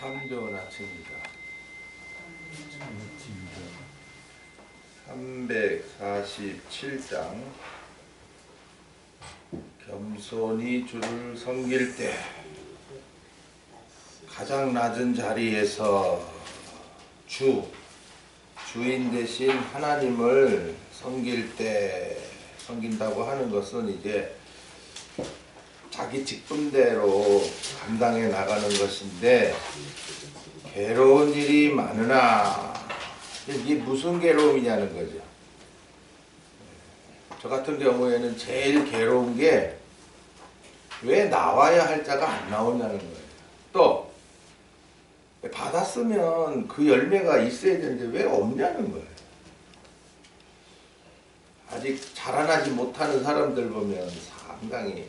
참조나치입니다. 347장 겸손히 주를 섬길 때 가장 낮은 자리에서 주인 대신 하나님을 섬길 때 섬긴다고 하는 것은 이제 자기 직분대로 감당해 나가는 것인데, 괴로운 일이 많으나 이게 무슨 괴로움이냐는 거죠. 저 같은 경우에는 제일 괴로운 게 왜 나와야 할 자가 안 나오냐는 거예요. 또 받았으면 그 열매가 있어야 되는데 왜 없냐는 거예요. 아직 자라나지 못하는 사람들 보면 상당히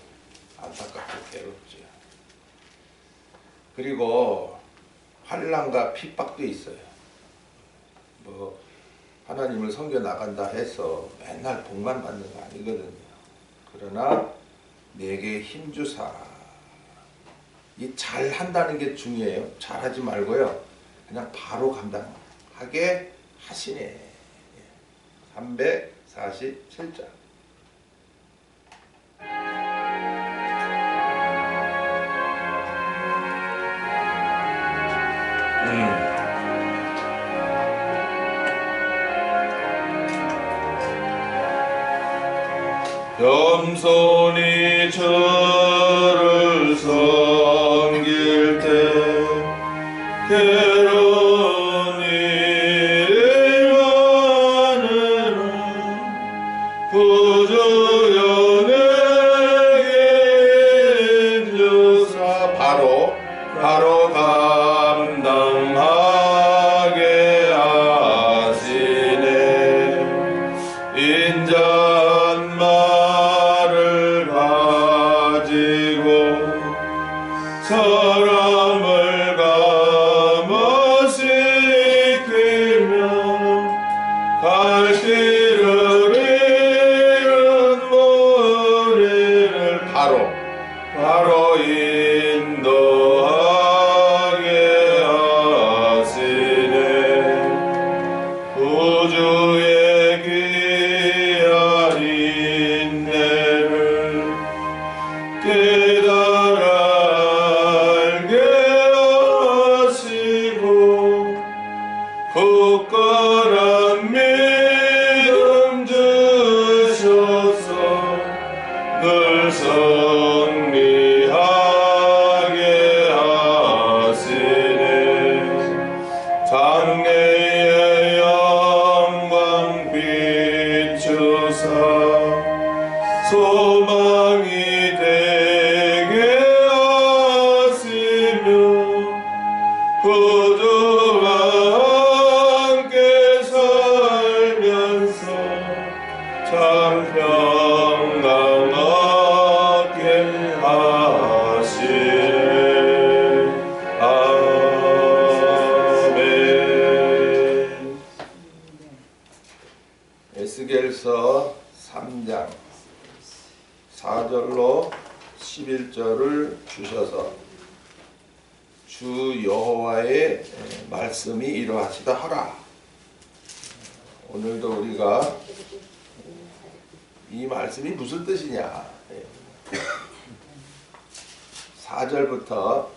안타깝고 괴롭죠. 그리고 환난과 핍박도 있어요. 뭐 하나님을 섬겨 나간다 해서 맨날 복만 받는 거 아니거든요. 그러나 내게 힘주사, 이 잘한다는 게 중요해요. 잘하지 말고요, 그냥 바로 감당하게 하시네. 347장. 겸손히 주를 섬길 때 괴로운 일이 많으나 구주여 내게 힘주사, 바로 감당하게 하시네. 인자한 말을 가지고 사람을 감화시키며 갈 길을 잃은 무리를 바로 인도하게 하시네. 구주의 귀한 인내를 깨달아 알게 하시고 굳건한 믿음 주셔서 늘 승리하게 하시네. 장래의 영광 비추사 소망이 되게 하시며 구주와 함께 살면서 참 평강 얻게 하시네. 아멘. 에스겔서 3장 4절로 11절을 주셔서 주 여호와의 말씀이 이러하시다 하라. 오늘도 우리가 이 말씀이 무슨 뜻이냐, 4절부터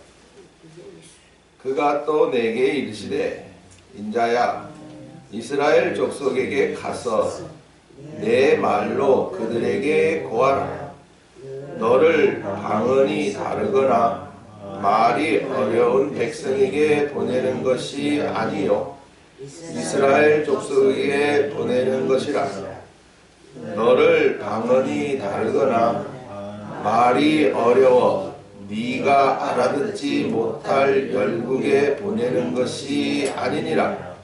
그가 또 내게 이르시되, 인자야, 이스라엘 족속에게 가서 내 말로 그들에게 고하라. 너를 방언이 다르거나 말이 어려운 백성에게 보내는 것이 아니요 이스라엘 족속에게 보내는 것이라. 너를 방언이 다르거나 말이 어려워 네가 알아듣지 못할 열국에 보내는 것이 아니니라.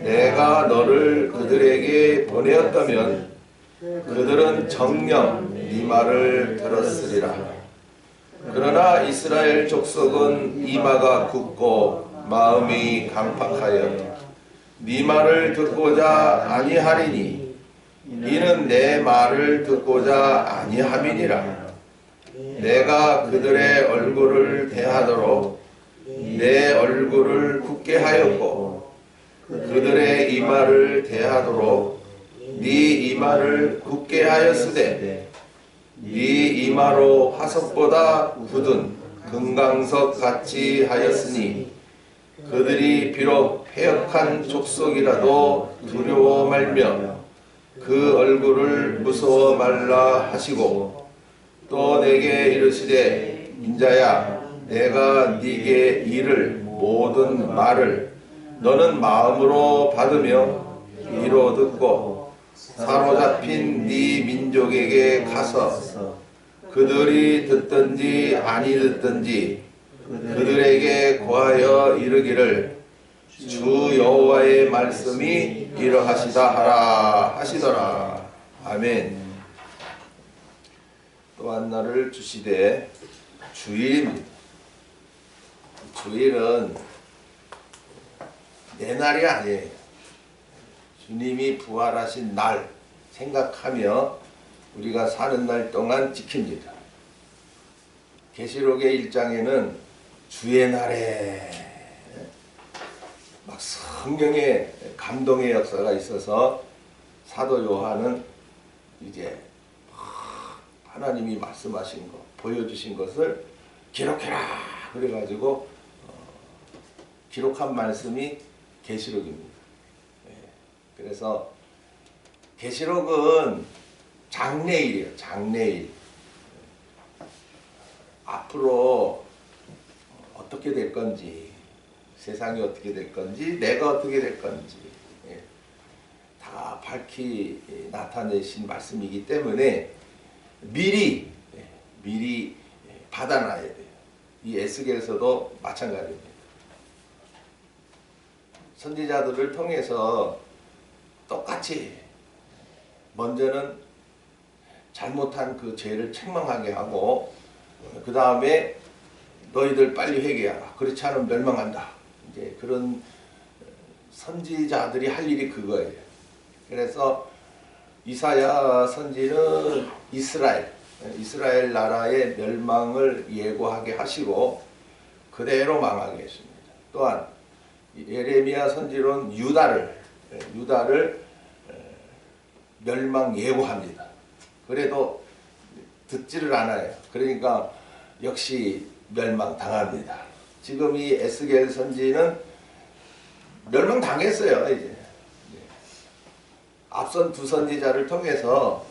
내가 너를 그들에게 보내었다면 그들은 정녕 네 말을 들었으리라. 그러나 이스라엘 족속은 이마가 굳고 마음이 강팍하여 네 말을 듣고자 아니하리니 이는 내 말을 듣고자 아니함이니라. 내가 그들의 얼굴을 대하도록 내 얼굴을 굳게 하였고 그들의 이마를 대하도록 네 이마를 굳게 하였으되 네 이마로 화석보다 굳은 금강석 같이 하였으니 그들이 비록 패역한 족속이라도 두려워 말며 그 얼굴을 무서워 말라 하시고 또 내게 이르시되 인자야 내가 네게 이를 모든 말을 너는 마음으로 받으며 귀로 듣고 사로잡힌 네 민족에게 가서 그들이 듣든지 아니 듣든지 그들에게 고하여 이르기를 주 여호와의 말씀이 이러하시다 하라 하시더라. 아멘. 또한 날을 주시되 주일입니다. 주일은 내 날이 아니에요. 주님이 부활하신 날 생각하며 우리가 사는 날 동안 지킵니다. 계시록의 1장에는 주의 날에 막 성령의 감동의 역사가 있어서 사도 요한은 이제 하나님이 말씀하신 것, 보여주신 것을 기록해라 그래가지고 기록한 말씀이 계시록입니다. 그래서 계시록은 장래일이에요. 장래일. 앞으로 어떻게 될 건지, 세상이 어떻게 될 건지, 내가 어떻게 될 건지 다 밝히 나타내신 말씀이기 때문에 미리 받아놔야 돼요. 이 에스겔서도 마찬가지입니다. 선지자들을 통해서 똑같이 먼저는 잘못한 그 죄를 책망하게 하고 그 다음에 너희들 빨리 회개하라. 그렇지 않으면 멸망한다. 이제 그런 선지자들이 할 일이 그거예요. 그래서 이사야 선지는 이스라엘 나라의 멸망을 예고하게 하시고 그대로 망하게 했습니다. 또한 예레미야 선지론 유다를 멸망 예고합니다. 그래도 듣지를 않아요. 그러니까 역시 멸망당합니다. 지금 이 에스겔 선지는 멸망당했어요. 이제 앞선 두 선지자를 통해서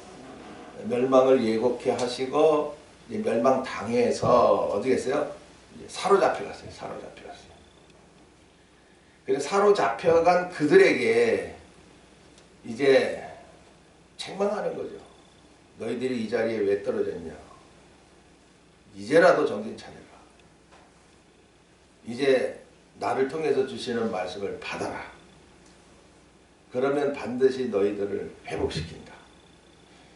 멸망을 예고케 하시고 이제 멸망당해서 어디 갔어요? 사로잡혀갔어요. 그래서 사로잡혀간 그들에게 이제 책망하는 거죠. 너희들이 이 자리에 왜 떨어졌냐? 이제라도 정신 차려라. 이제 나를 통해서 주시는 말씀을 받아라. 그러면 반드시 너희들을 회복시킨다.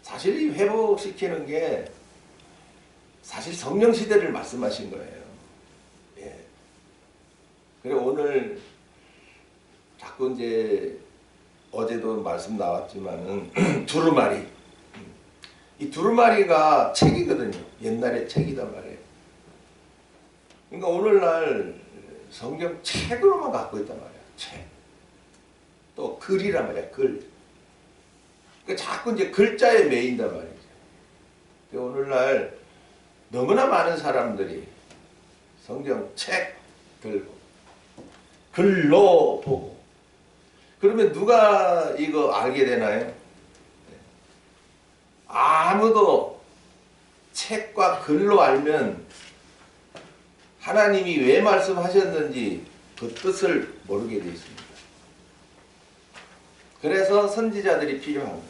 사실 이 회복시키는 게 사실 성령 시대를 말씀하신 거예요. 예. 그래 오늘 자꾸 이제 어제도 말씀 나왔지만은 두루마리. 이 두루마리가 책이거든요. 옛날에 책이단 말이에요. 그러니까 오늘날 성경 책으로만 갖고 있단 말이에요. 책. 또 글이란 말이야. 글. 그러니까 자꾸 이제 글자에 매인단 말이죠. 오늘날 너무나 많은 사람들이 성경 책 들고 글로 보고 그러면 누가 이거 알게 되나요? 아무도 책과 글로 알면 하나님이 왜 말씀하셨는지 그 뜻을 모르게 되어 있습니다. 그래서 선지자들이 필요한 거예요.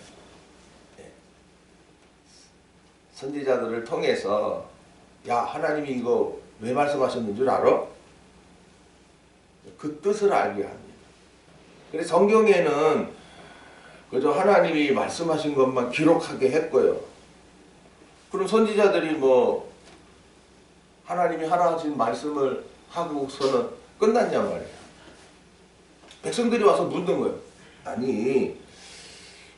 선지자들을 통해서 야 하나님이 이거 왜 말씀하셨는 줄 알아? 그 뜻을 알게 합니다. 그래서 성경에는 그저 하나님이 말씀하신 것만 기록하게 했고요. 그럼 선지자들이 뭐 하나님이 하신 말씀을 하고서는 끝났냔 말이에요. 백성들이 와서 묻는 거예요. 아니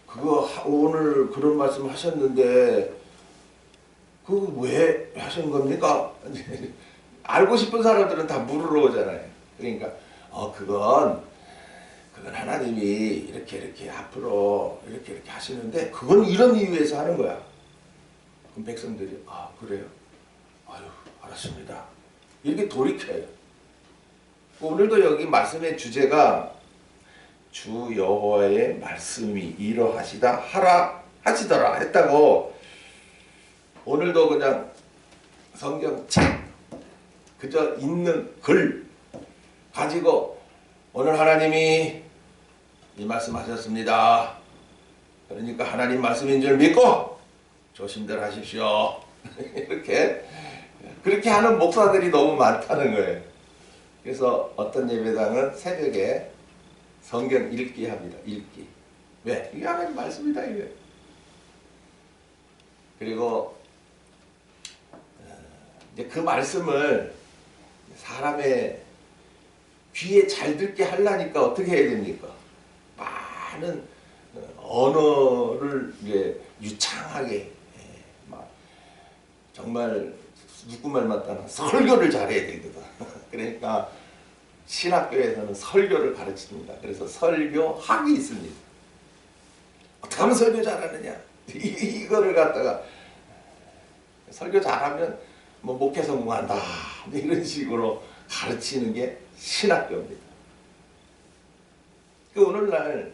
그거 오늘 그런 말씀 하셨는데 그거 왜 하신 겁니까? 알고 싶은 사람들은 다 물으러 오잖아요. 그러니까 그건 하나님이 이렇게 앞으로 이렇게 하시는데 그건 이런 이유에서 하는 거야. 그럼 백성들이 그래요? 아유 알았습니다. 이렇게 돌이켜요. 오늘도 여기 말씀의 주제가 주 여호와의 말씀이 이러하시다 하라 하시더라 했다고. 오늘도 그냥 성경책 그저 있는 글 가지고 오늘 하나님이 이 말씀 하셨습니다. 그러니까 하나님 말씀인 줄 믿고 조심들 하십시오. 그렇게 하는 목사들이 너무 많다는 거예요. 그래서 어떤 예배당은 새벽에 성경 읽기 합니다. 읽기. 왜? 이게 하나님 말씀이다 이게. 그리고 이제 그 말씀을 사람의 귀에 잘 듣게 하려니까 어떻게 해야 됩니까? 많은 언어를 이제 유창하게 막 정말 누구 말 맞다나 설교를 잘해야 되거든. 그러니까 신학교에서는 설교를 가르칩니다. 그래서 설교학이 있습니다. 어떻게 하면 설교 잘하느냐? 이거를 갖다가 설교 잘하면 뭐 목회 성공한다 이런 식으로 가르치는 게 신학교입니다. 오늘날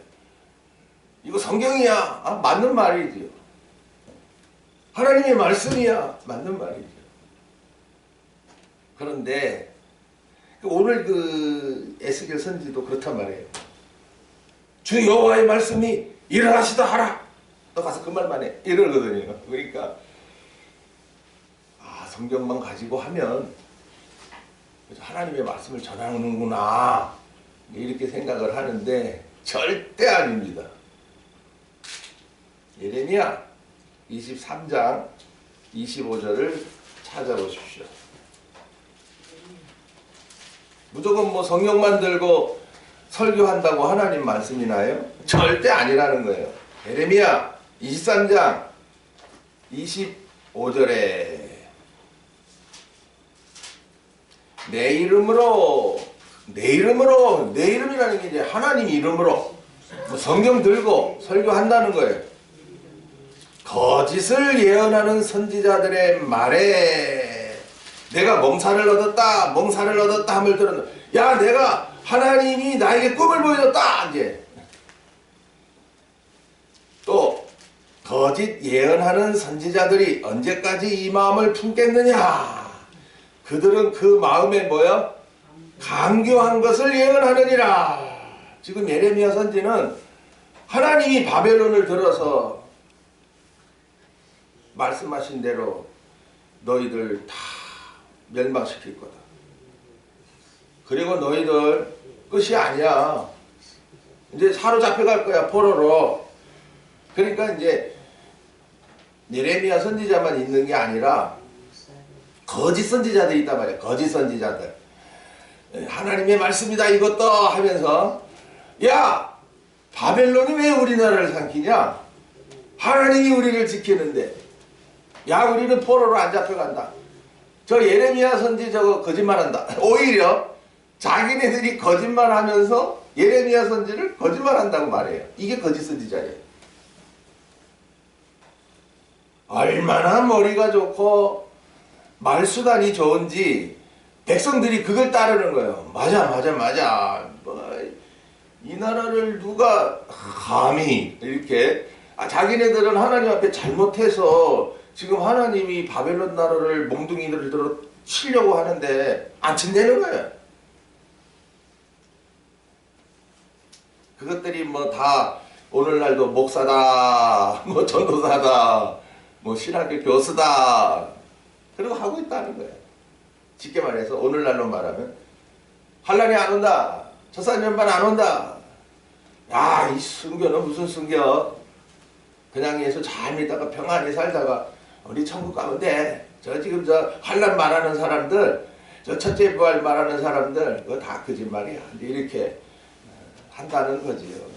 이거 성경이야 맞는 말이지요. 하나님의 말씀이야 맞는 말이죠. 그런데 오늘 그 에스겔 선지도 그렇단 말이에요. 주 여호와의 말씀이 일어나시다 하라. 너 가서 그 말만 해 이러거든요. 그러니까 성경만 가지고 하면 하나님의 말씀을 전하는구나 이렇게 생각을 하는데 절대 아닙니다. 예레미야 23장 25절을 찾아보십시오. 무조건 뭐 성경만 들고 설교한다고 하나님 말씀이나요? 절대 아니라는 거예요. 예레미야 23장 25절에 내 이름으로 내 이름이라는 게 이제 하나님 이름으로 뭐 성경 들고 설교한다는 거예요. 거짓을 예언하는 선지자들의 말에 내가 멍사를 얻었다 함을 들었는데 야 내가 하나님이 나에게 꿈을 보여줬다 이제. 또 거짓 예언하는 선지자들이 언제까지 이 마음을 품겠느냐. 그들은 그 마음에 뭐야? 강교한 것을 예언하느니라. 지금 예레미야 선지는 하나님이 바벨론을 들어서 말씀하신 대로 너희들 다 멸망시킬 거다. 그리고 너희들 끝이 아니야. 이제 사로잡혀갈 거야 포로로. 그러니까 이제 예레미야 선지자만 있는 게 아니라 거짓 선지자들이 있단 말이야. 거짓 선지자들. 하나님의 말씀이다 이것도 하면서 야 바벨론이 왜 우리나라를 삼키냐? 하나님이 우리를 지키는데 야 우리는 포로로 안 잡혀간다. 저 예레미야 선지 저거 거짓말한다. 오히려 자기네들이 거짓말하면서 예레미야 선지를 거짓말한다고 말해요. 이게 거짓 선지자예요. 얼마나 머리가 좋고 말수단이 좋은지 백성들이 그걸 따르는 거예요. 맞아. 이 나라를 누가 감히 이렇게 자기네들은 하나님 앞에 잘못해서 지금 하나님이 바벨론 나라를 몽둥이들을 들어 치려고 하는데 안 친다는 거예요. 그것들이 뭐 다 오늘날도 목사다, 뭐 전도사다, 뭐 신학교 교수다 그러고 하고 있다는 거예요. 쉽게 말해서 오늘날로 말하면 환란이 안 온다. 천사년반 안 온다. 야, 이 순교는 무슨 순교? 그냥 예수 잘 믿다가 평안히 살다가 우리 천국 가면 돼. 저 지금 저 환란 말하는 사람들, 저 첫째 부활 말하는 사람들 그거 다 거짓말이야. 이렇게 한다는 거지요.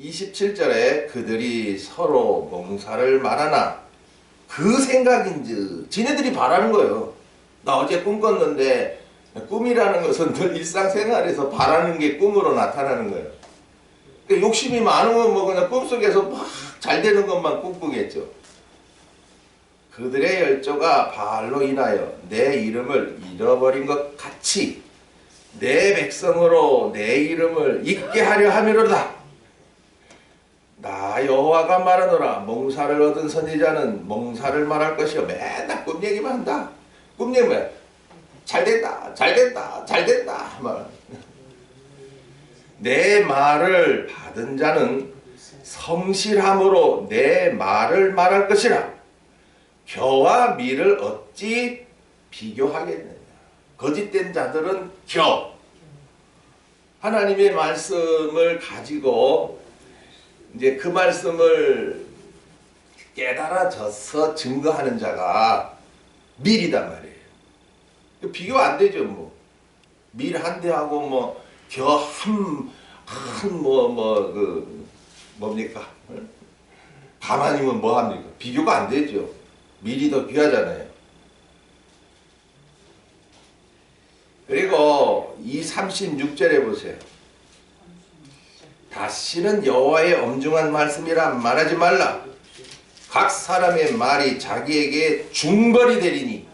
27절에 그들이 서로 몽사를 말하나 그 생각인지 지네들이 바라는 거예요. 나 어제 꿈 꿨는데 꿈이라는 것은 늘 일상생활에서 바라는 게 꿈으로 나타나는 거예요. 그러니까 욕심이 많으면 뭐 그냥 꿈속에서 막 잘 되는 것만 꿈꾸겠죠. 그들의 열조가 바알로 인하여 내 이름을 잃어버린 것 같이 내 백성으로 내 이름을 잊게 하려 함이로다. 나 여호와가 말하노라. 몽사를 얻은 선지자는 몽사를 말할 것이요. 맨날 꿈 얘기만 한다. 꿈 얘기만 잘된다 잘된다 잘된다 말. 내 말을 받은 자는 성실함으로 내 말을 말할 것이라. 겨와 밀을 어찌 비교하겠느냐. 거짓된 자들은 겨. 하나님의 말씀을 가지고 이제 그 말씀을 깨달아져서 증거하는 자가 밀이단 말이에요. 비교 안 되죠. 뭐 밀 한 대하고 뭐 겨 한 뭡니까? 가만히면 뭐 합니까? 비교가 안 되죠. 밀이 더 귀하잖아요. 그리고 이 36절에 보세요. 다시는 여호와의 엄중한 말씀이라 말하지 말라. 각 사람의 말이 자기에게 중벌이 되리니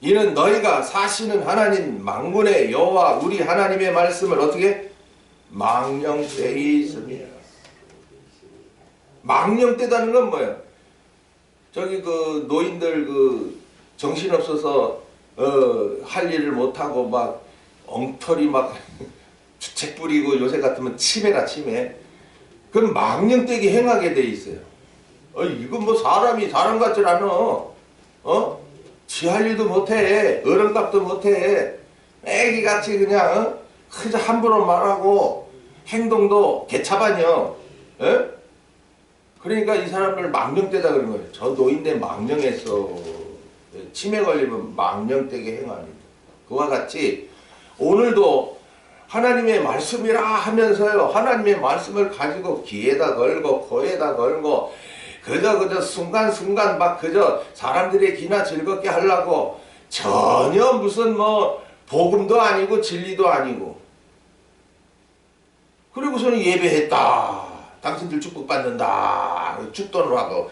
이는 너희가 사시는 하나님 만군의 여호와 우리 하나님의 말씀을 어떻게? 망령되이 있습니다. 망령되다는 건 뭐예요? 저기 그 노인들 그 정신없어서 할 일을 못하고 막 엉터리 막 주책 부리고 요새 같으면 치매라 치매. 그건 망령되게 행하게 돼 있어요. 이건 뭐 사람이 사람 같질 않아. 지 할 일도 못해. 어른값도 못해. 애기같이 그냥 그저 함부로 말하고 행동도 개차반이요. 그러니까 이 사람을 망령되다 그런 거예요. 저 노인네 망령했어. 치매 걸리면 망령되게 행하는. 그와 같이 오늘도 하나님의 말씀이라 하면서요. 하나님의 말씀을 가지고 귀에다 걸고 코에다 걸고 그저 순간순간 막 그저 사람들의 귀나 즐겁게 하려고 전혀 무슨 뭐 복음도 아니고 진리도 아니고 그리고서는 예배했다. 당신들 축복받는다. 축돈을 하고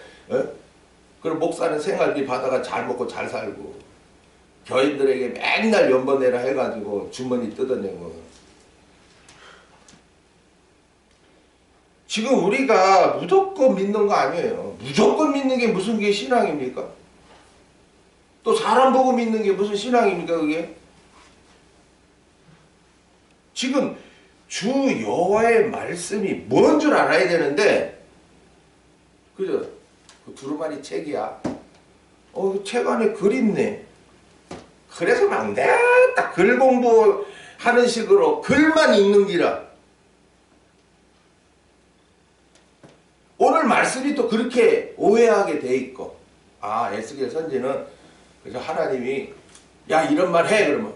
그리고 목사는 생활비 받아가 잘 먹고 잘 살고 교인들에게 맨날 연번 내라 해가지고 주머니 뜯어내고. 지금 우리가 무조건 믿는 거 아니에요. 무조건 믿는 게 무슨 게 신앙입니까? 또 사람 보고 믿는 게 무슨 신앙입니까 그게? 지금 주 여호와의 말씀이 뭔 줄 알아야 되는데 그죠? 그 두루마리 책이야. 책 안에 글 있네. 그래서 막 내가 글 공부하는 식으로 글만 읽는 기라. 오늘 말씀이 또 그렇게 오해하게 돼 있고, 에스겔 선지는 그래서 하나님이 야 이런 말 해 그러면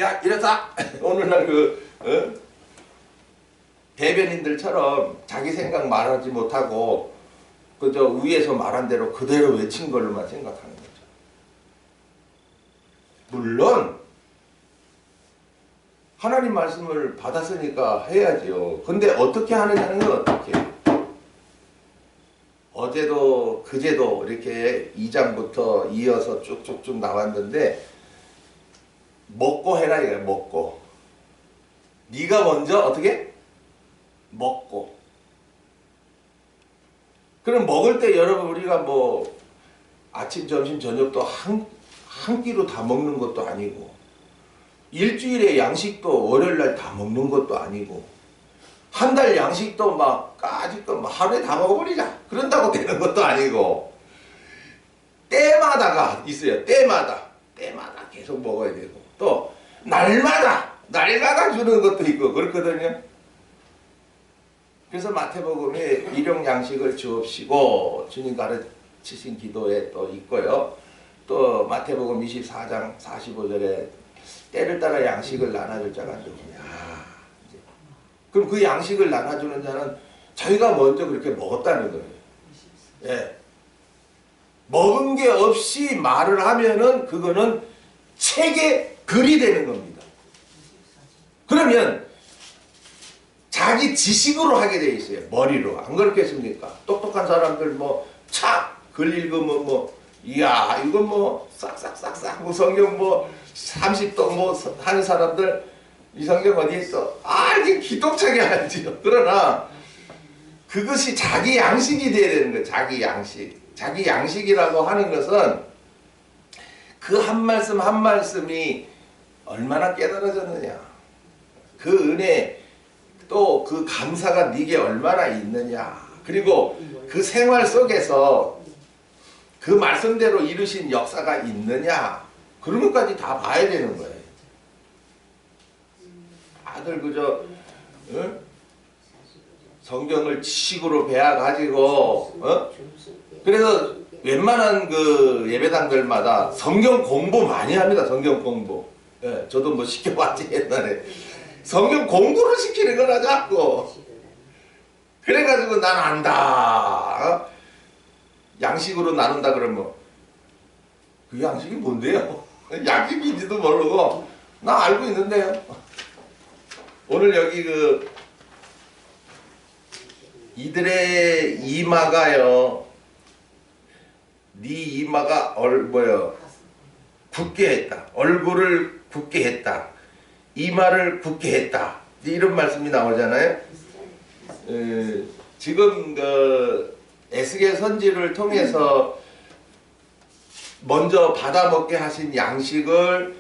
야 이러자 오늘날 대변인들처럼 자기 생각 말하지 못하고 그저 위에서 말한 대로 그대로 외친 걸로만 생각하는 거죠. 물론 하나님 말씀을 받았으니까 해야죠. 근데 어떻게 하느냐는 건 어떻게 해요? 어제도 그제도 이렇게 2장부터 이어서 쭉쭉쭉 나왔는데 먹고 해라 이거야. 먹고 네가 먼저 어떻게? 먹고. 그럼 먹을 때 여러분 우리가 뭐 아침 점심 저녁도 한 끼로 다 먹는 것도 아니고 일주일에 양식도 월요일날 다 먹는 것도 아니고 한 달 양식도 막 까짓거 하루에 다 먹어버리자 그런다고 되는 것도 아니고 때마다가 있어요. 때마다 계속 먹어야 되고 또 날마다 주는 것도 있고 그렇거든요. 그래서 마태복음에 일용 양식을 주옵시고 주님 가르치신 기도에 또 있고요. 또 마태복음 24장 45절에 때를 따라 양식을 나눠줄 자가 누구냐. 그럼 그 양식을 나눠주는 자는 자기가 먼저 그렇게 먹었다는 거예요. 예. 먹은 게 없이 말을 하면은 그거는 책에 글이 되는 겁니다. 그러면 자기 지식으로 하게 돼 있어요. 머리로. 안 그렇겠습니까? 똑똑한 사람들 뭐 글 읽으면 뭐 이야 이거 뭐 싹싹싹싹 뭐 성경 뭐 30도 뭐 하는 사람들 이 성경 어디 있어? 아 이게 기똥차게 알지요. 그러나 그것이 자기 양식이 돼야 되는 거예요. 자기 양식. 자기 양식이라고 하는 것은 그 한 말씀 한 말씀이 얼마나 깨달아졌느냐. 그 은혜 또 그 감사가 네게 얼마나 있느냐. 그리고 그 생활 속에서 그 말씀대로 이루신 역사가 있느냐. 그런 것까지 다 봐야 되는 거예요. 다들 그저 응? 성경을 지식으로 배워가지고 그래서 웬만한 그 예배당들마다 성경 공부 많이 합니다. 성경 공부. 예, 저도 뭐 시켜봤지 옛날에. 성경 공부를 시키는 거나 자꾸. 그래가지고 난 안다. 양식으로 나눈다 그러면 그 양식이 뭔데요? 양식인지도 모르고 나 알고 있는데요. 오늘 여기 그 이들의 이마가요. 네 이마가 굳게 했다. 얼굴을 굳게 했다. 이마를 굳게 했다. 이런 말씀이 나오잖아요. 지금 그 에스겔 선지를 통해서 먼저 받아먹게 하신 양식을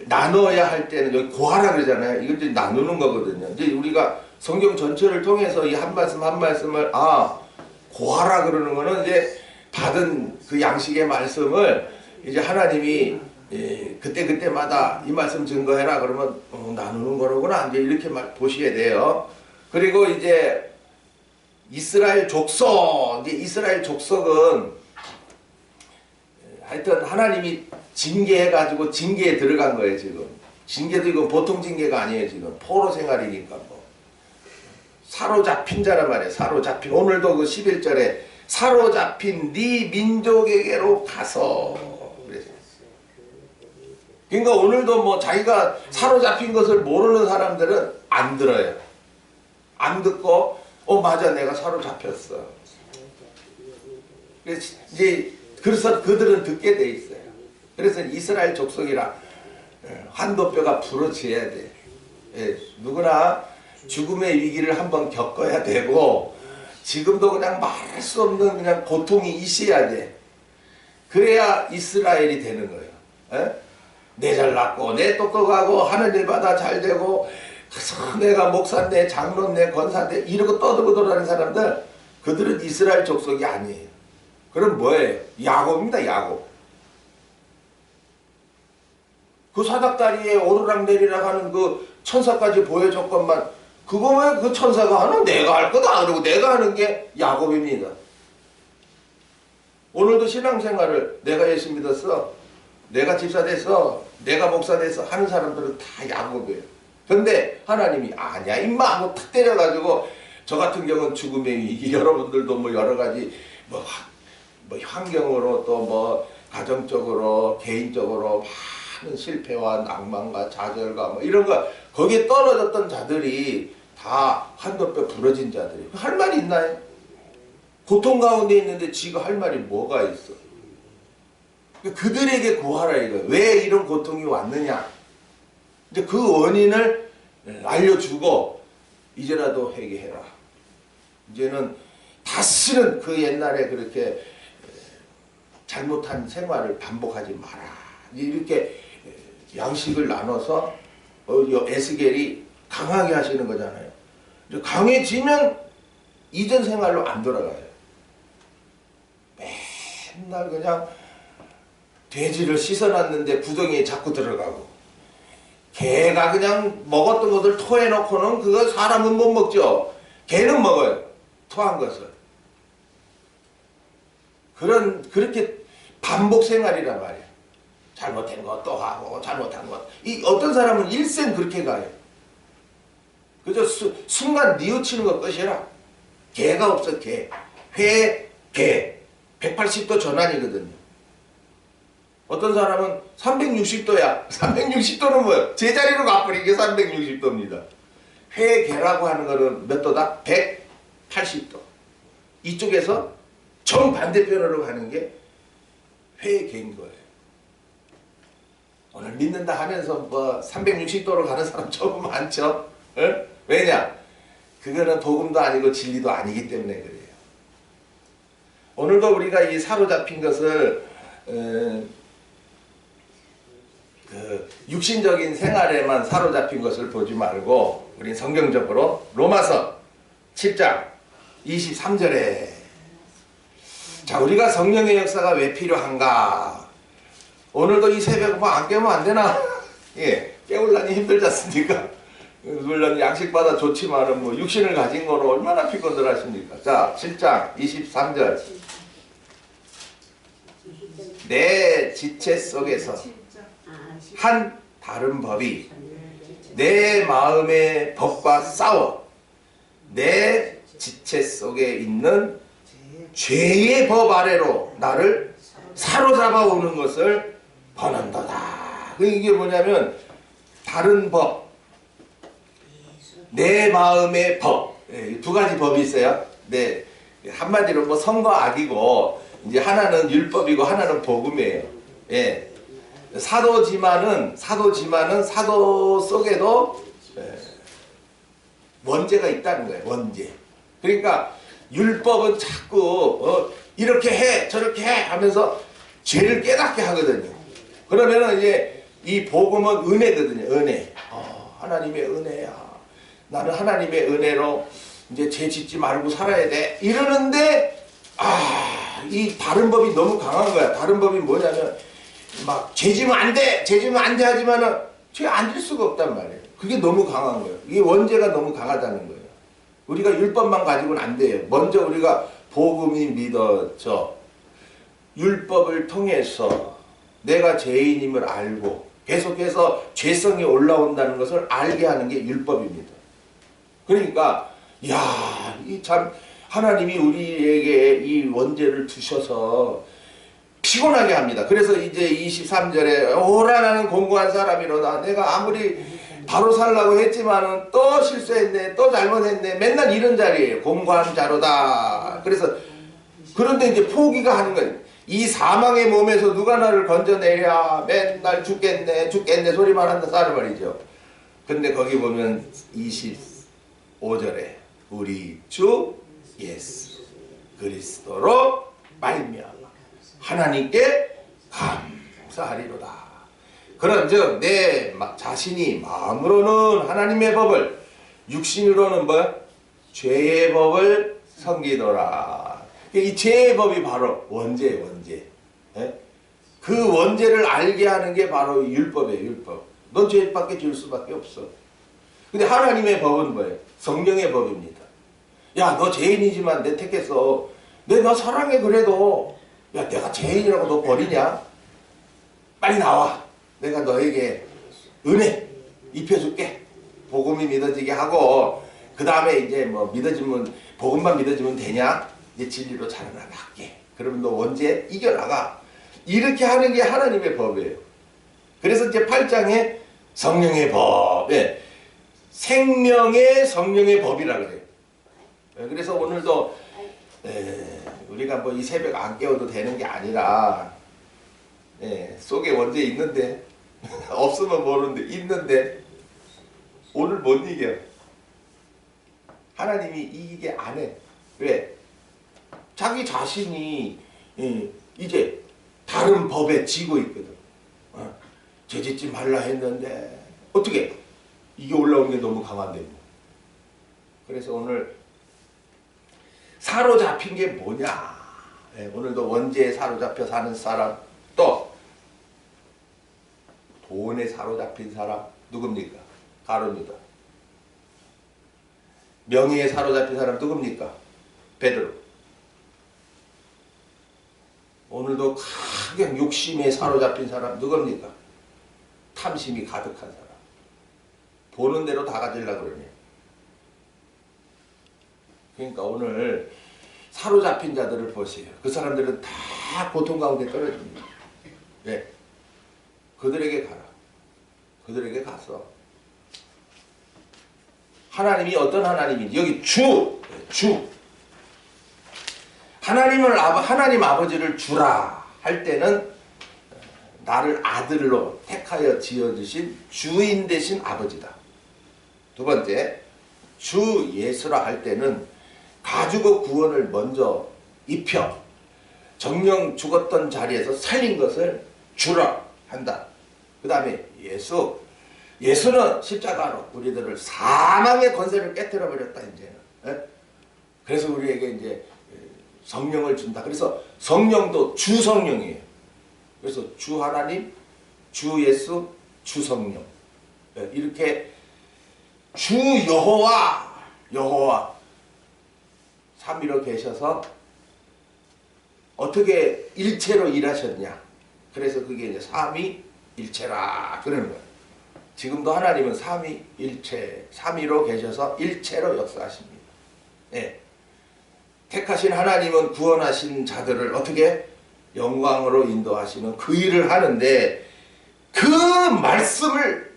나눠야 할 때는 여기 고하라 그러잖아요. 이걸 이제 나누는 거거든요. 이제 우리가 성경 전체를 통해서 이 한 말씀 한 말씀을 고하라 그러는 거는 이제 받은 그 양식의 말씀을 이제 하나님이 그때마다 이 말씀 증거해라 그러면 나누는 거로구나 이제 이렇게 보셔야 돼요. 그리고 이제 이스라엘 족속, 이제 이스라엘 족속은 하여튼 하나님이 징계해가지고 징계에 들어간 거예요 지금. 징계도 이거 보통 징계가 아니에요 지금. 포로 생활이니까 뭐. 사로잡힌 자란 말이에요. 사로잡힌. 오늘도 그 11절에 사로잡힌 네 민족에게로 가서 그랬어요. 그러니까 오늘도 뭐 자기가 사로잡힌 것을 모르는 사람들은 안 들어요. 안 듣고 맞아 내가 사로잡혔어. 그래서 그들은 듣게 돼 있어요. 그래서 이스라엘 족속이라 한도뼈가 부러져야 돼. 누구나 죽음의 위기를 한번 겪어야 되고 지금도 그냥 말할 수 없는 그냥 고통이 있어야 돼. 그래야 이스라엘이 되는 거예요. 내 잘났고 내 똑똑하고 하는 일마다 잘 되고 내가 목사인데 장로인데 권사인데 이러고 떠들고 돌아다니는 사람들 그들은 이스라엘 족속이 아니에요. 그럼 뭐예요? 야곱입니다. 야곱. 그 사닥다리에 오르락내리락 하는 그 천사까지 보여줬건만 그거 왜 그 천사가 하는 내가 할 거다 그러고 내가 하는 게 야곱입니다. 오늘도 신앙생활을 내가 예수 믿었어 내가 집사 됐어 내가 목사 됐어 하는 사람들은 다 야곱이에요. 근데 하나님이 아니야 임마 하고 탁 때려가지고 저 같은 경우는 죽음의 위기 여러분들도 뭐 여러가지 뭐 환경으로 또 뭐 가정적으로 개인적으로 많은 실패와 낭만과 좌절과 뭐 이런 거 거기에 떨어졌던 자들이 다 한도뼈 부러진 자들이 할 말이 있나요? 고통 가운데 있는데 지가 할 말이 뭐가 있어? 그들에게 구하라 이거예요. 왜 이런 고통이 왔느냐? 이제 그 원인을 알려주고 이제라도 회개해라. 이제는 다시는 그 옛날에 그렇게 잘못한 생활을 반복하지 마라. 이렇게 양식을 나눠서 에스겔이 강하게 하시는 거잖아요. 강해지면 이전 생활로 안 돌아가요. 맨날 그냥 돼지를 씻어놨는데 구덩이에 자꾸 들어가고 개가 그냥 먹었던 것을 토해놓고는 그거 사람은 못 먹죠. 개는 먹어요. 토한 것을. 그렇게 반복 생활이란 말이에요. 잘못된 것 또 하고 잘못한 것. 어떤 사람은 일생 그렇게 가요. 그저 순간 뉘우치는 거 끝이라. 개가 없어, 개. 개. 180도 전환이거든요. 어떤 사람은 360도야. 360도는 뭐야? 제자리로 가버린 게 360도입니다. 회개라고 하는 거는 몇 도다? 180도. 이쪽에서 정반대편으로 가는 게 회개인 거예요. 오늘 믿는다 하면서 뭐 360도로 가는 사람 조금 많죠? 에? 왜냐? 그거는 복음도 아니고 진리도 아니기 때문에 그래요. 오늘도 우리가 이 사로잡힌 것을 그 육신적인 생활에만 사로잡힌 것을 보지 말고 우리 성경적으로 로마서 7장 23절에 자 우리가 성령의 역사가 왜 필요한가? 오늘도 이 새벽 뭐 안 깨면 안 되나? 예, 깨우려니 힘들지 않습니까? 물론 양식받아 좋지만은 뭐 육신을 가진 거는 얼마나 피곤들하십니까? 자 7장 23절 내 지체 속에서 한 다른 법이 내 마음의 법과 싸워 내 지체 속에 있는 죄의 법 아래로 나를 사로잡아 오는 것을 버는도다. 이게 뭐냐면 다른 법, 내 마음의 법, 두 가지 법이 있어요. 네, 한마디로 뭐 선과 악이고 이제 하나는 율법이고 하나는 복음이에요. 예. 사도지만은 사도 속에도 원죄가 있다는 거예요. 원죄. 그러니까 율법은 자꾸 이렇게 해 저렇게 해 하면서 죄를 깨닫게 하거든요. 그러면은 이제 이 복음은 은혜거든요. 은혜. 하나님의 은혜야. 나는 하나님의 은혜로 이제 죄 짓지 말고 살아야 돼. 이러는데 이 다른 법이 너무 강한 거야. 다른 법이 뭐냐면 막 죄 지면 안 돼! 죄 지면 안 돼! 하지만은 죄 안 질 수가 없단 말이에요. 그게 너무 강한 거예요. 이게 원죄가 너무 강하다는 거예요. 우리가 율법만 가지고는 안 돼요. 먼저 우리가 복음이 믿어져 율법을 통해서 내가 죄인임을 알고 계속해서 죄성이 올라온다는 것을 알게 하는 게 율법입니다. 그러니까 이 참 하나님이 우리에게 이 원죄를 두셔서 피곤하게 합니다. 그래서 이제 23절에 오라 나는 공고한 사람이로다. 내가 아무리 바로 살라고 했지만은 또 실수했네. 또 잘못했네. 맨날 이런 자리예요. 공고한 자로다. 그래서 그런데 이제 포기가 하는 거예요. 이 사망의 몸에서 누가 나를 건져내랴. 맨날 죽겠네 소리만 한다 말이죠. 근데 거기 보면 25절에 우리 주 예수 그리스도로 말미암아 하나님께 감사하리로다. 그런즉 내 자신이 마음으로는 하나님의 법을 육신으로는 죄의 법을 섬기더라. 이 죄의 법이 바로 원죄예요. 원죄. 그 원죄를 알게 하는 게 바로 율법이에요. 율법. 넌 죄밖에 지을 수밖에 없어. 근데 하나님의 법은 뭐예요? 성령의 법입니다. 야, 너 죄인이지만 내 택했어. 너 사랑해 그래도. 야, 내가 죄인이라고 너 버리냐? 빨리 나와. 내가 너에게 은혜 입혀줄게. 복음이 믿어지게 하고 그 다음에 이제 뭐 믿어지면 복음만 믿어지면 되냐? 이제 진리로 자라나게. 그러면 너 원죄 이겨나가. 이렇게 하는 게 하나님의 법이에요. 그래서 이제 8장에 성령의 법, 생명의 성령의 법이라 그래요. 그래서 오늘도 우리가 뭐 이 새벽 안 깨워도 되는 게 아니라 속에 원죄 있는데 없으면 모르는데 있는데 오늘 못 이겨. 하나님이 이기게 안 해. 왜? 자기 자신이 이제 다른 법에 지고 있거든. 죄 짓지 말라 했는데 어떻게 이게 올라오는 게 너무 강한데 뭐. 그래서 오늘 사로잡힌 게 뭐냐. 오늘도 원죄에 사로잡혀 사는 사람, 또 돈에 사로잡힌 사람 누굽니까? 가룟유다. 명예에 사로잡힌 사람 누굽니까? 베드로. 오늘도 가장 욕심에 사로잡힌 사람 누굽니까? 탐심이 가득한 사람. 보는 대로 다 가지려고 그러네. 그러니까 오늘 사로잡힌 자들을 보세요. 그 사람들은 다 고통 가운데 떨어집니다. 네. 그들에게 가라. 그들에게 가서 하나님이 어떤 하나님인지 여기 주 하나님 아버지를 주라 할 때는 나를 아들로 택하여 지어주신 주인 되신 아버지다. 두 번째, 주 예수라 할 때는 가죽의 구원을 먼저 입혀 정령 죽었던 자리에서 살린 것을 주라 한다. 그 다음에 예수는 십자가로 우리들을 사망의 권세를 깨뜨려 버렸다. 이제는. 그래서 우리에게 이제 성령을 준다. 그래서 성령도 주 성령이에요. 그래서 주 하나님, 주 예수, 주 성령. 이렇게 주 여호와 삼위로 계셔서 어떻게 일체로 일하셨냐. 그래서 그게 이제 삼위일체라 그러는 거예요. 지금도 하나님은 삼위일체, 삼위로 계셔서 일체로 역사하십니다. 네. 택하신 하나님은 구원하신 자들을 어떻게 영광으로 인도하시는 그 일을 하는데 그 말씀을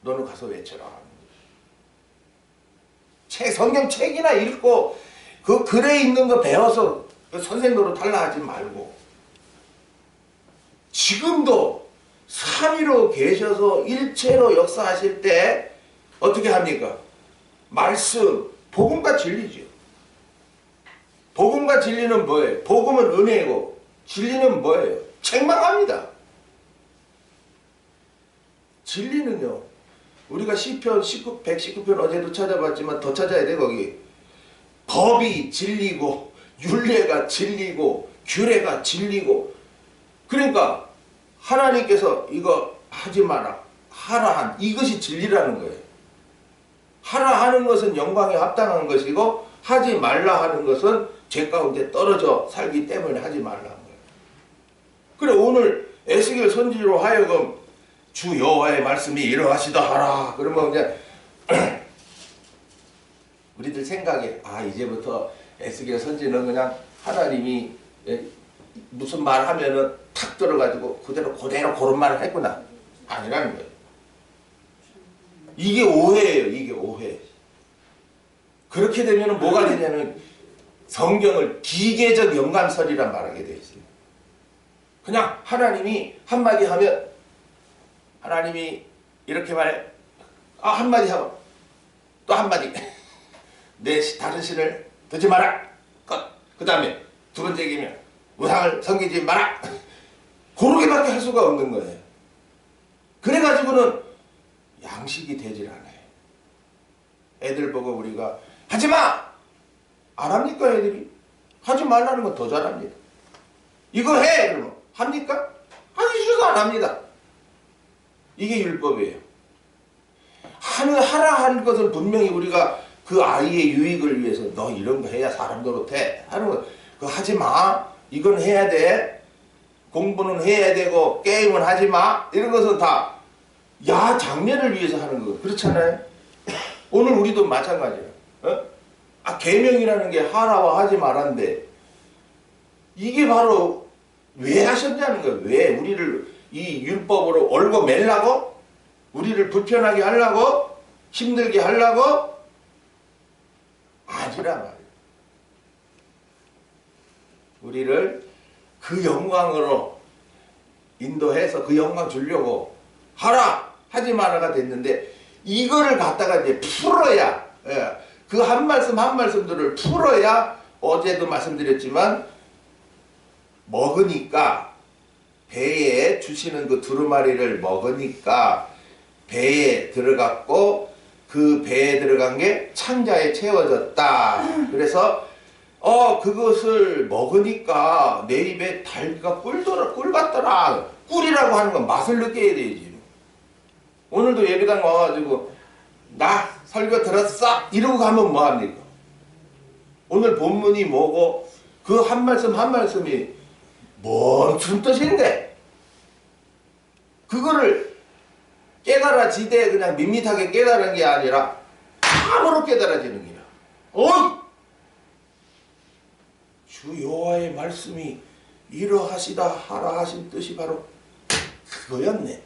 너는 가서 외쳐라. 성경 책이나 읽고 그 글에 있는 거 배워서 그 선생 노릇 달라 하지 말고 지금도 삼위로 계셔서 일체로 역사하실 때 어떻게 합니까? 말씀, 복음과 진리죠. 복음과 진리는 뭐예요? 복음은 은혜고 진리는 뭐예요? 책망합니다. 진리는요. 우리가 시편 119편 어제도 찾아봤지만 더 찾아야 돼. 거기 법이 진리고 율례가 진리고 규례가 진리고 그러니까 하나님께서 이거 하지 마라 하라 한 이것이 진리라는 거예요. 하라 하는 것은 영광에 합당한 것이고 하지 말라 하는 것은 죄 가운데 떨어져 살기 때문에 하지 말라는 거예요. 그래 오늘 에스겔 선지자로 하여금 주 여호와의 말씀이 이러하시다 하라. 그러면 이제 우리들 생각에 이제부터 에스겔 선지는 그냥 하나님이 무슨 말 하면은 탁 들어가지고 그대로 그런 말을 했구나. 아니라는 거예요. 이게 오해예요. 이게 오해. 그렇게 되면 뭐가 되냐면 성경을 기계적 영감설이란 말하게 되어 있어요. 그냥 하나님이 한마디 하면 하나님이 이렇게 말해. 한마디 하고 또 한마디. 내 다른 신을 두지 마라. 그 다음에 두 번째 얘기면 우상을 섬기지 마라. 그렇게밖에 할 수가 없는 거예요. 그래가지고는 양식이 되질 않아요. 애들 보고 우리가 하지마! 안 합니까 애들이? 하지 말라는 건 더 잘합니다. 이거 해! 그러면 합니까? 하기 싫어서 안 합니다. 이게 율법이에요. 하라 한 것은 분명히 우리가 그 아이의 유익을 위해서 너 이런 거 해야 사람 노릇해 하는 거 그거 하지 마. 이건 해야 돼. 공부는 해야 되고 게임은 하지 마. 이런 것은 다 장래를 위해서 하는 거 그렇잖아요. 오늘 우리도 마찬가지예요. 계명이라는 게 하라와 하지 말란데 이게 바로 왜 하셨냐는 거예요. 왜 우리를 이 율법으로 얽어 매려고? 우리를 불편하게 하려고? 힘들게 하려고? 아니라 말이에요. 우리를 그 영광으로 인도해서 그 영광 주려고 하라! 하지 마라가 됐는데 이거를 갖다가 이제 풀어야 그 한 말씀 한 말씀들을 풀어야 어제도 말씀드렸지만 먹으니까 배에 주시는 그 두루마리를 먹으니까 배에 들어갔고 그 배에 들어간 게 창자에 채워졌다. 그래서 그것을 먹으니까 내 입에 달기가 꿀 같더라. 꿀이라고 하는 건 맛을 느껴야 되지. 오늘도 예배당 와가지고 나 설교 들었어? 이러고 가면 뭐합니까? 오늘 본문이 뭐고 그 한 말씀 한 말씀이 무슨 뜻인데 그거를 깨달아지되 그냥 밋밋하게 깨달은 게 아니라 참으로 깨달아지는 기라. 주 여호와의 말씀이 이러하시다 하라 하신 뜻이 바로 그거였네.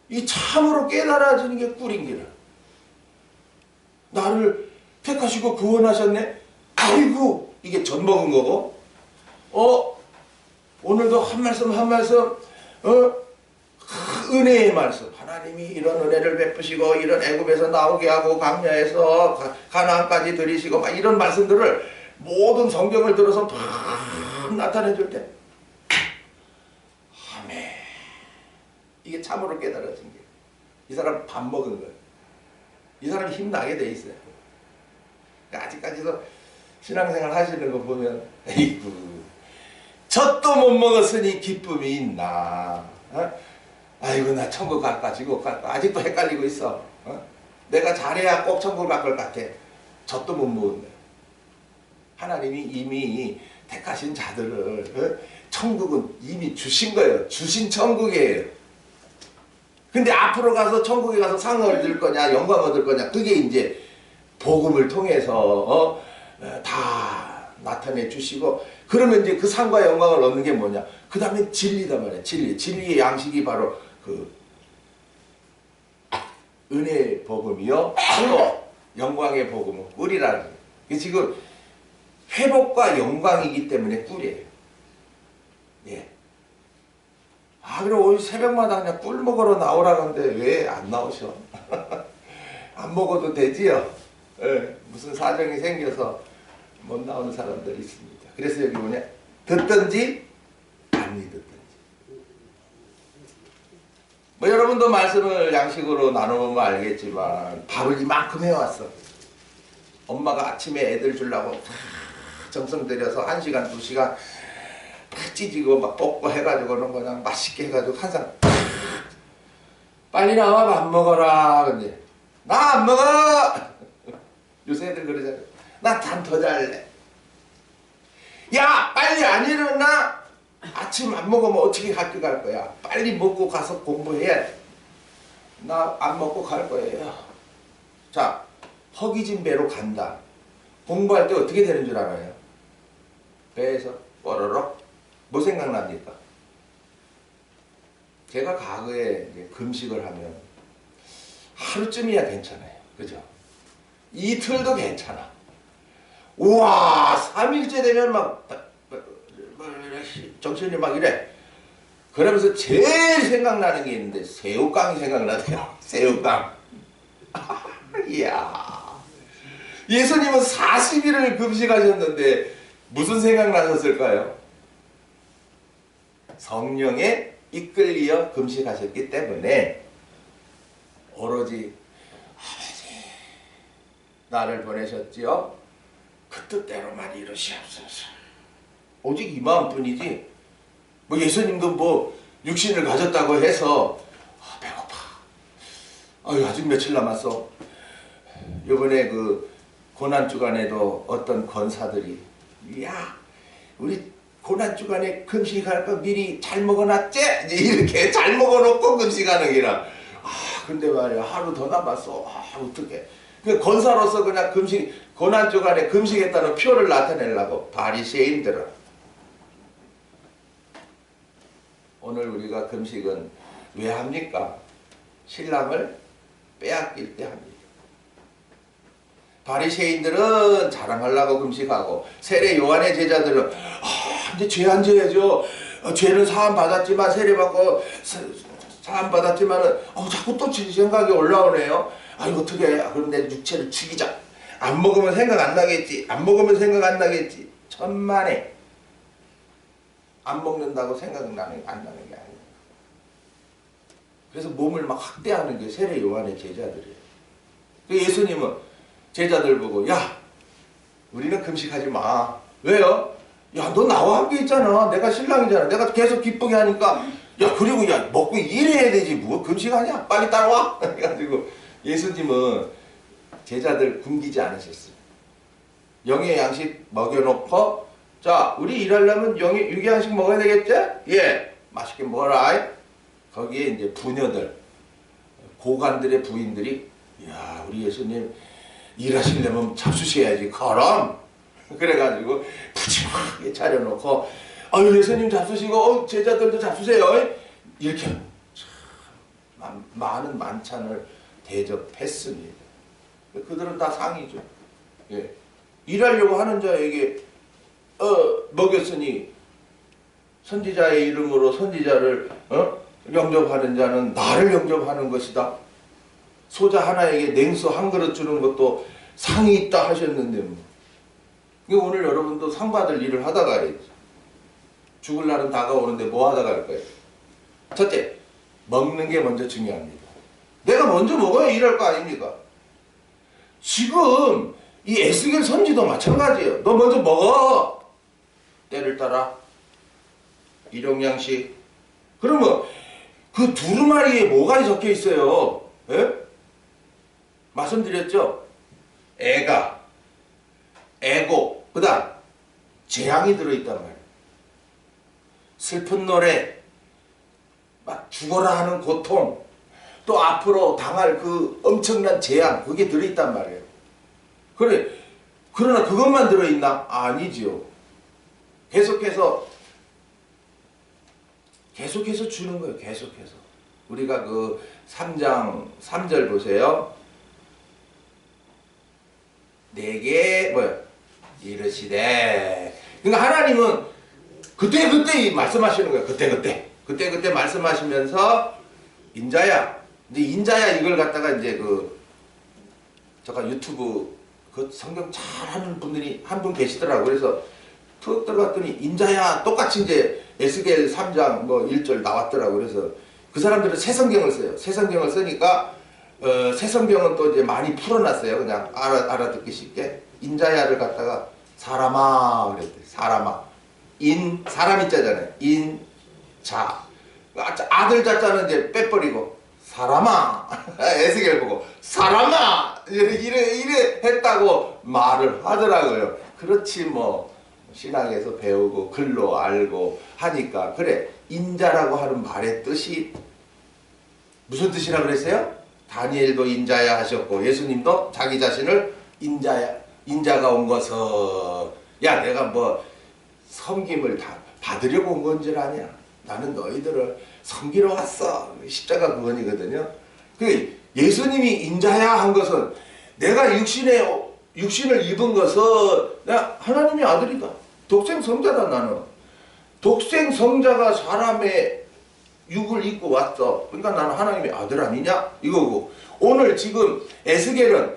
이 참으로 깨달아지는 게 꿀인 기라. 나를 택하시고 구원하셨네. 아이고 이게 젖 먹은 거고. 오늘도 한 말씀 한 말씀 은혜의 말씀. 하나님이 이런 은혜를 베푸시고 이런 애굽에서 나오게 하고 광야에서 가나안까지 들이시고 막 이런 말씀들을 모든 성경을 들어서 막 나타내 줄 때 아멘. 이게 참으로 깨달아진 게. 이 사람 밥 먹은 거예요. 이 사람 힘나게 돼 있어요. 그러니까 아직까지도 신앙생활 하시는 거 보면 에이구 젖도 못 먹었으니 기쁨이 있나. 아이고 나 천국 갈까 지옥 갈까 아직도 헷갈리고 있어. 내가 잘해야 꼭 천국 갈 것 같아. 젖도 못 먹었네. 하나님이 이미 택하신 자들을 천국은 이미 주신 거예요. 주신 천국이에요. 근데 앞으로 가서 천국에 가서 상을 얻을 거냐 영광 얻을 거냐 그게 이제 복음을 통해서 다 나타내 주시고 그러면 이제 그 상과 영광을 얻는 게 뭐냐 그 다음에 진리다 말이야. 진리의 양식이 바로 그 은혜의 복음이요 또 영광의 복음은 꿀이라는 거예요. 지금 회복과 영광이기 때문에 꿀이에요. 예. 그럼 오늘 새벽마다 그냥 꿀 먹으러 나오라는데 왜 안 나오셔? 안 먹어도 되지요? 예. 무슨 사정이 생겨서 못 나오는 사람들이 있습니다. 그래서 여기 뭐냐? 듣든지 안 믿든지. 뭐 여러분도 말씀을 양식으로 나눠보면 알겠지만 밥을 이만큼 해왔어. 엄마가 아침에 애들 주려고 정성 들여서 1시간, 2시간 찢이고 막 볶고 해가지고는 그냥 맛있게 해가지고 항상 빨리 나와 밥 먹어라. 근데 나 안 먹어. 요새 애들 그러잖아요. 나 잠 더 잘래. 야 빨리 안 일어나. 아침 안 먹으면 어떻게 학교 갈 거야. 빨리 먹고 가서 공부해야 돼. 나 안 먹고 갈 거예요. 자 허기진 배로 간다. 공부할 때 어떻게 되는 줄 알아요? 배에서 뽀로록 뭐 생각납니까? 제가 과거에 이제 금식을 하면 하루쯤이야 괜찮아요. 그죠? 이틀도 괜찮아. 우와 3일째 되면 막 정신이 막 이래. 그러면서 제일 생각나는 게 있는데 새우깡이 생각나대요. 새우깡. 이야. 예수님은 40일을 금식하셨는데 무슨 생각나셨을까요? 성령에 이끌리어 금식하셨기 때문에 오로지 아버지 나를 보내셨지요. 그 뜻대로만 이루시옵소서. 오직 이 마음뿐이지 뭐 예수님도 뭐 육신을 가졌다고 해서 배고파. 아직 며칠 남았어. 요번에 그 고난주간에도 어떤 권사들이 야 우리 고난주간에 금식할 거 미리 잘 먹어놨지? 이렇게 잘 먹어놓고 금식하는 기라. 근데 말이야 하루 더 남았어. 어떡해. 그 권사로서 그냥 금식 고난주간에 금식했다는 표를 나타내려고 바리새인들은. 오늘 우리가 금식은 왜 합니까? 신랑을 빼앗길 때 합니다. 바리새인들은 자랑하려고 금식하고 세례 요한의 제자들은 이제 죄 안 져야죠. 죄는 사함 받았지만 세례 받고 사함 받았지만은 자꾸 또 생각이 올라오네요. 이거 어떻게 해? 그럼 내 육체를 죽이자. 안 먹으면 생각 안 나겠지. 안 먹으면 생각 안 나겠지. 천만에 안 먹는다고 생각은 안 나는 게 아니에요. 그래서 몸을 막 학대하는 게 세례 요한의 제자들이에요. 예수님은 제자들 보고 야 우리는 금식하지 마. 왜요? 야 너 나와 함께 있잖아. 내가 신랑이잖아. 내가 계속 기쁘게 하니까 야 그리고 야 먹고 일해야 되지 뭐 금식하냐. 빨리 따라와. 그래가지고 예수님은 제자들 굶기지 않으셨어요. 영의 양식 먹여놓고 자 우리 일하려면 육의 양식 먹어야 되겠지? 예 맛있게 먹어라. 거기에 이제 부녀들 고관들의 부인들이 야 우리 예수님 일하시려면 잡수셔야지. 그럼 그래가지고 푸짐하게 차려놓고 아유 예수님 잡수시고 제자들도 잡수세요. 이렇게 많은 만찬을 대접했습니다. 그들은 다 상이죠. 예. 일하려고 하는 자에게 먹였으니 선지자의 이름으로 선지자를 영접하는 자는 나를 영접하는 것이다. 소자 하나에게 냉수 한 그릇 주는 것도 상이 있다 하셨는데 뭐. 오늘 여러분도 상 받을 일을 하다 가야지. 죽을 날은 다가오는데 뭐 하다 갈 거예요? 첫째, 먹는 게 먼저 중요합니다. 내가 먼저 먹어야 일할 거 아닙니까? 지금 이 에스겔 선지도 마찬가지예요. 너 먼저 먹어. 때를 따라 일용양식. 그러면 그 두루마리에 뭐가 적혀 있어요? 예? 말씀드렸죠? 애가, 애고, 그 다음 재앙이 들어있단 말이에요. 슬픈 노래, 막 죽어라 하는 고통, 또 앞으로 당할 그 엄청난 재앙, 그게 들어있단 말이에요. 그래, 그러나 그것만 들어있나? 아니지요. 계속해서 주는 거예요. 계속해서. 우리가 그 3장 3절 보세요. 내게 이르시되. 그러니까 하나님은 그때 말씀하시는 거예요. 그때 말씀하시면서 인자야. 근데 인자야 이걸 갖다가 이제 제가 유튜브 그 성경 잘하는 분들이 한 분 계시더라고요. 그래서 툭 들어갔더니 인자야 똑같이 이제 에스겔 3장 1절 나왔더라고요. 그래서 그 사람들은 새 성경을 써요. 새 성경을 쓰니까 새 성경은 또 이제 많이 풀어놨어요. 그냥 알아듣기 쉽게. 인자야를 갖다가 사람아 그랬대. 사람아. 사람 인자잖아요. 인자. 아들 자자는 이제 빼버리고 사람아. 에스겔 보고 사람아 이래 했다고 말을 하더라고요. 그렇지 뭐 신앙에서 배우고 글로 알고 하니까 그래 인자라고 하는 말의 뜻이 무슨 뜻이라고 그랬어요? 다니엘도 인자야 하셨고 예수님도 자기 자신을 인자가 온 것은 야 내가 뭐 섬김을 다 받으려고 온 건 줄 아냐. 나는 너희들을 섬기러 왔어. 십자가 구원이거든요. 그 예수님이 인자야 한 것은 내가 육신을 입은 것은 내가 하나님의 아들이다. 독생 성자다 나는. 독생 성자가 사람의 육을 입고 왔어. 그러니까 나는 하나님의 아들 아니냐? 이거고. 오늘 지금 에스겔은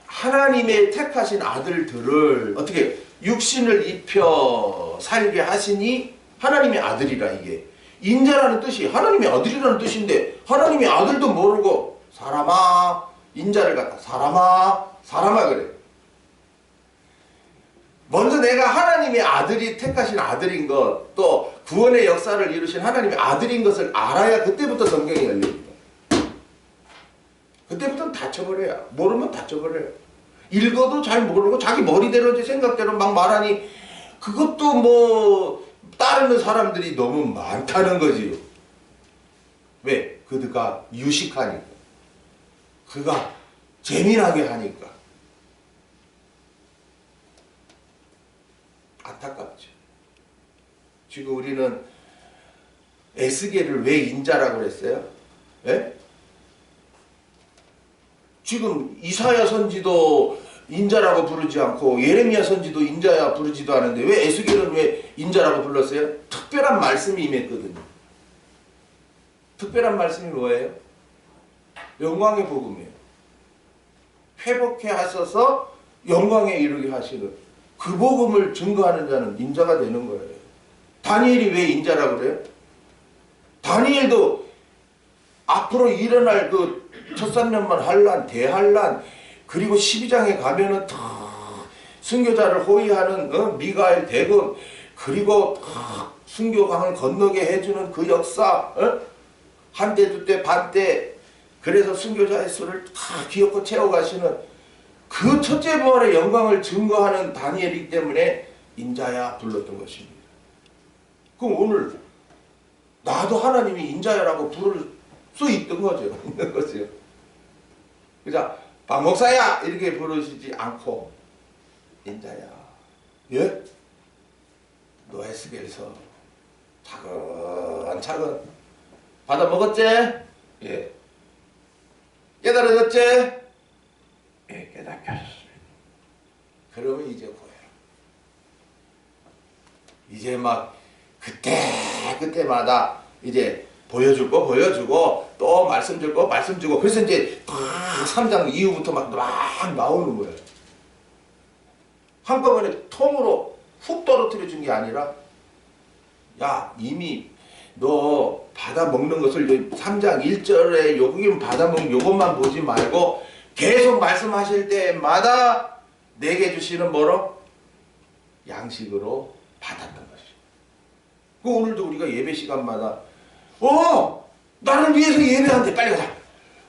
하나님의 택하신 아들들을 어떻게 육신을 입혀 살게 하시니 하나님의 아들이라. 이게 인자라는 뜻이 하나님의 아들이라는 뜻인데 하나님의 아들도 모르고 사람아 인자를 갖다 사람아 그래. 먼저 내가 하나님의 아들이 택하신 아들인 것, 또 구원의 역사를 이루신 하나님의 아들인 것을 알아야 그때부터 성경이 열립니다. 그때부터는 닫혀버려요. 모르면 닫혀버려요. 읽어도 잘 모르고 자기 머리대로 생각대로 막 말하니 그것도 뭐 따르는 사람들이 너무 많다는 거지요. 왜? 그가 유식하니까. 그가 재미나게 하니까. 안타깝죠. 지금 우리는 에스겔을 왜 인자라고 그랬어요? 예? 지금 이사야 선지도 인자라고 부르지 않고 예레미야 선지도 인자야 부르지도 않은데 왜 에스겔은 왜 인자라고 불렀어요? 특별한 말씀이 임했거든요. 특별한 말씀이 뭐예요? 영광의 복음이에요. 회복해 하셔서 영광에 이르게 하시는 그 복음을 증거하는 자는 인자가 되는 거예요. 다니엘이 왜 인자라고 그래요? 다니엘도 앞으로 일어날 그 첫삼년만 환란, 대환란, 그리고 12장에 가면은 순교자를 호위하는 미가엘 대군, 그리고 순교강을 건너게 해주는 그 역사, 한때 두때 반때, 그래서 순교자의 수를 다 기어코 채워가시는 그 첫째 부활의 영광을 증거하는 다니엘이기 때문에 인자야 불렀던 것입니다. 그럼 오늘 나도 하나님이 인자야라고 부를 수 있던 거죠. 있는 거죠. 그죠? 박 목사야 이렇게 부르시지 않고 인자야. 예? 너 에스겔서 차근차근 받아 먹었지? 예. 깨달아졌지? 예, 깨닫게 하셨습니다. 그러면 이제 보여요. 이제 막 그때마다 이제 보여줄 거 보여주고 또 말씀 줄 거 말씀 주고 그래서 이제 딱 3장 이후부터 막 나오는 거예요. 한꺼번에 통으로 훅 떨어뜨려 준 게 아니라 야 이미 너 받아 먹는 것을 3장 1절에 여기만 받아 먹는 요것만 보지 말고 계속 말씀하실 때마다 내게 주시는 뭐로? 양식으로 받았던 것이죠. 그 오늘도 우리가 예배 시간마다 나를 위해서 예배한대 빨리 가자.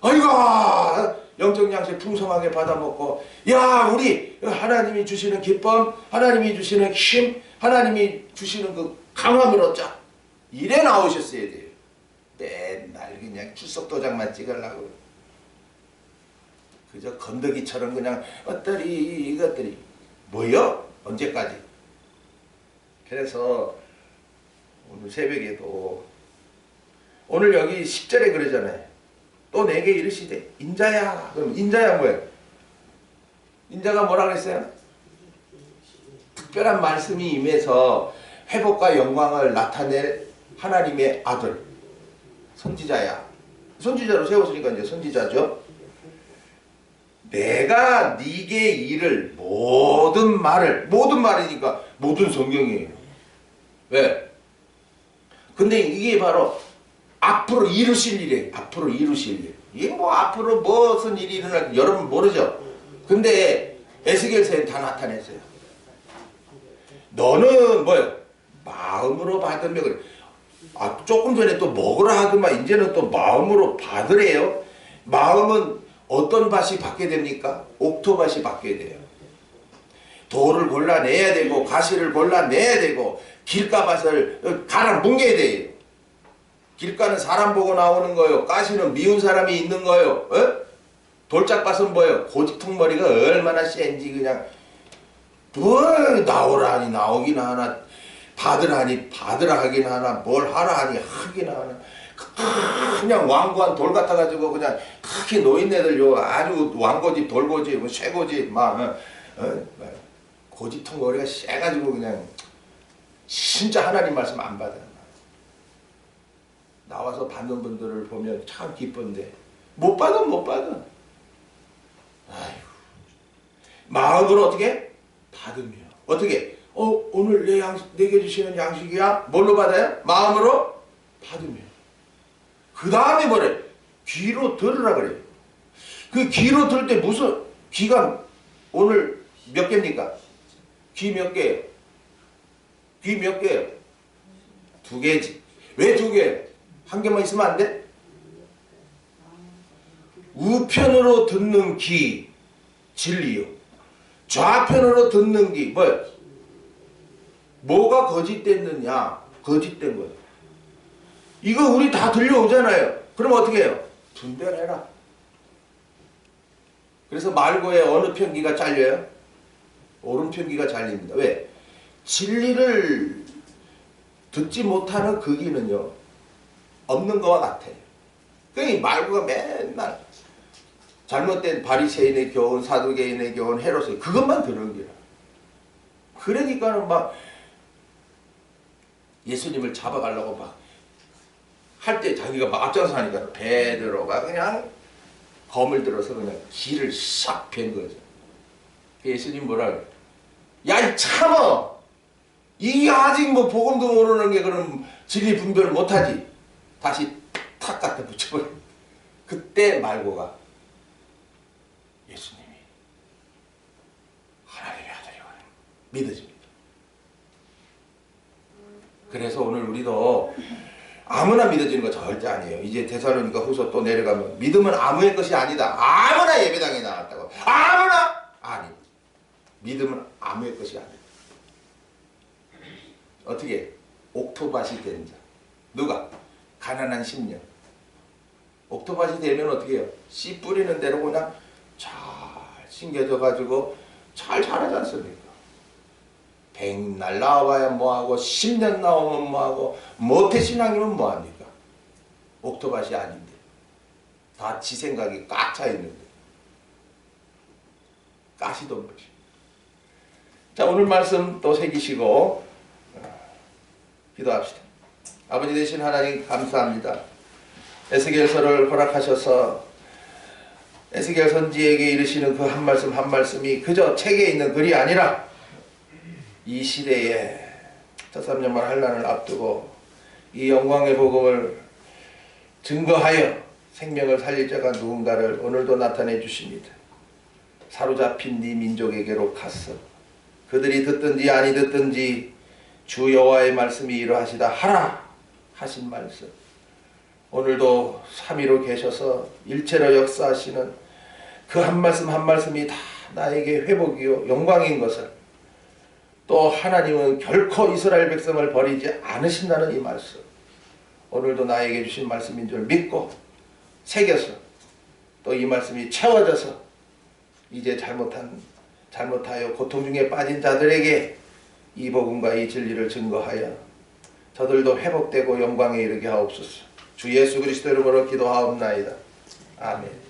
아이고 영적 양식 풍성하게 받아 먹고 야 우리 하나님이 주시는 기쁨 하나님이 주시는 힘 하나님이 주시는 그 강함을 얻자. 이래 나오셨어야 돼요. 맨날 그냥 출석 도장만 찍으려고 그저 건더기처럼 그냥 어떠리 이것들이 뭐요? 언제까지? 그래서 오늘 새벽에도 오늘 여기 10절에 그러잖아요. 또 내게 이르시되 인자야. 그럼 인자야 뭐예요? 인자가 뭐라 그랬어요? 특별한 말씀이 임해서 회복과 영광을 나타낼 하나님의 아들 선지자야. 선지자로 세웠으니까 이제 선지자죠. 내가 네게 이를 모든 말이니까 모든 성경이에요. 왜? 근데 이게 바로 앞으로 이루실 일이에요. 앞으로 이루실 일. 이게 뭐 앞으로 무슨 일이 일어날지 여러분 모르죠. 근데 에스겔서에 다 나타냈어요. 너는 뭐예요? 마음으로 받으며 그래. 조금 전에 또 먹으라 하더만 이제는 또 마음으로 받으래요. 마음은 어떤 밭이 받게 됩니까? 옥토밭이 받게 돼요. 돌을 골라내야 되고 가시를 골라내야 되고 길가밭을 갈아 뭉개야 돼요. 길가는 사람 보고 나오는 거예요. 가시는 미운 사람이 있는 거예요. 돌짝밭은 뭐예요? 고집통머리가 얼마나 센지 그냥 뭘 나오라니 나오긴 하나 받으라니 받으라 하긴 하나 뭘 하라 하니 하긴 하나 그냥 완고한 돌 같아가지고 그냥 특히 노인네들 요 아주 왕고집 돌고집 쇠고집 막 고집통머리가 세가지고 그냥 진짜 하나님 말씀 안 받아요. 나와서 받는 분들을 보면 참 기쁜데 못 받아. 아휴. 마음으로 어떻게? 받으며 어떻게? 오늘 내게 주시는 양식이야? 뭘로 받아요? 마음으로 받으며 그 다음에 뭐래? 귀로 들으라 그래. 그 귀로 들을 때 무슨 귀가 오늘 몇 개입니까? 귀 몇 개예요? 귀 몇 개예요? 2개지. 왜 2개? 한 개만 있으면 안 돼? 우편으로 듣는 귀 진리요. 좌편으로 듣는 귀 뭐예요? 뭐가 거짓됐느냐? 거짓된 거예요. 이거 우리 다 들려오잖아요. 그럼 어떻게 해요? 분별해라. 그래서 말고에 어느 편기가 잘려요? 오른편기가 잘립니다. 왜? 진리를 듣지 못하는 그 귀는요 없는 것과 같아요. 그러니까 말고가 맨날 잘못된 바리새인의 교훈, 사두개인의 교훈, 헤롯의 그것만 들은 거야. 그러니까는 막 예수님을 잡아가려고 막 할 때 자기가 막 앞장서 하니까 베드로가 그냥 검을 들어서 그냥 길을 싹 벤 거죠. 예수님 뭐라 그래? 야, 이 참어! 이게 아직 뭐 복음도 모르는 게 그럼 진리 분별을 못하지. 다시 탁 갖다 붙여버려. 그때 말고가 예수님이 하나님의 아들이고 믿어집니다. 그래서 오늘 우리도 아무나 믿어지는 거 절대 아니에요. 이제 데살로니가 후서 또 내려가면 믿음은 아무의 것이 아니다. 아무나 예배당에 나왔다고. 아무나! 아니. 믿음은 아무의 것이 아니다. 어떻게? 옥토밭이 된 자. 누가? 가난한 심령. 옥토밭이 되면 어떻게 해요? 씨 뿌리는 대로 그냥 잘 심겨져 가지고 잘 자라지 않습니까? 100날 나와봐야 뭐하고 10년 나오면 뭐하고 모태신앙이면 뭐합니까? 옥토밭이 아닌데 다 지 생각이 꽉 차 있는데 가시던 것이. 자, 오늘 말씀 또 새기시고 기도합시다. 아버지 되신 하나님 감사합니다. 에스겔서를 허락하셔서 에스겔 선지에게 이르시는 그 한 말씀 한 말씀이 그저 책에 있는 글이 아니라 이 시대에 첫3년만 환난을 앞두고 이 영광의 복음을 증거하여 생명을 살릴 자가 누군가를 오늘도 나타내 주십니다. 사로잡힌 네 민족에게로 갔어. 그들이 듣든지 아니 듣든지 주 여호와의 말씀이 이러하시다 하라 하신 말씀. 오늘도 삼위로 계셔서 일체로 역사하시는 그 한 말씀 한 말씀이 다 나에게 회복이요 영광인 것을, 또 하나님은 결코 이스라엘 백성을 버리지 않으신다는 이 말씀, 오늘도 나에게 주신 말씀인 줄 믿고 새겨서 또 이 말씀이 채워져서 이제 잘못하여 고통 중에 빠진 자들에게 이 복음과 이 진리를 증거하여 저들도 회복되고 영광에 이르게 하옵소서. 주 예수 그리스도 이름으로 기도하옵나이다. 아멘.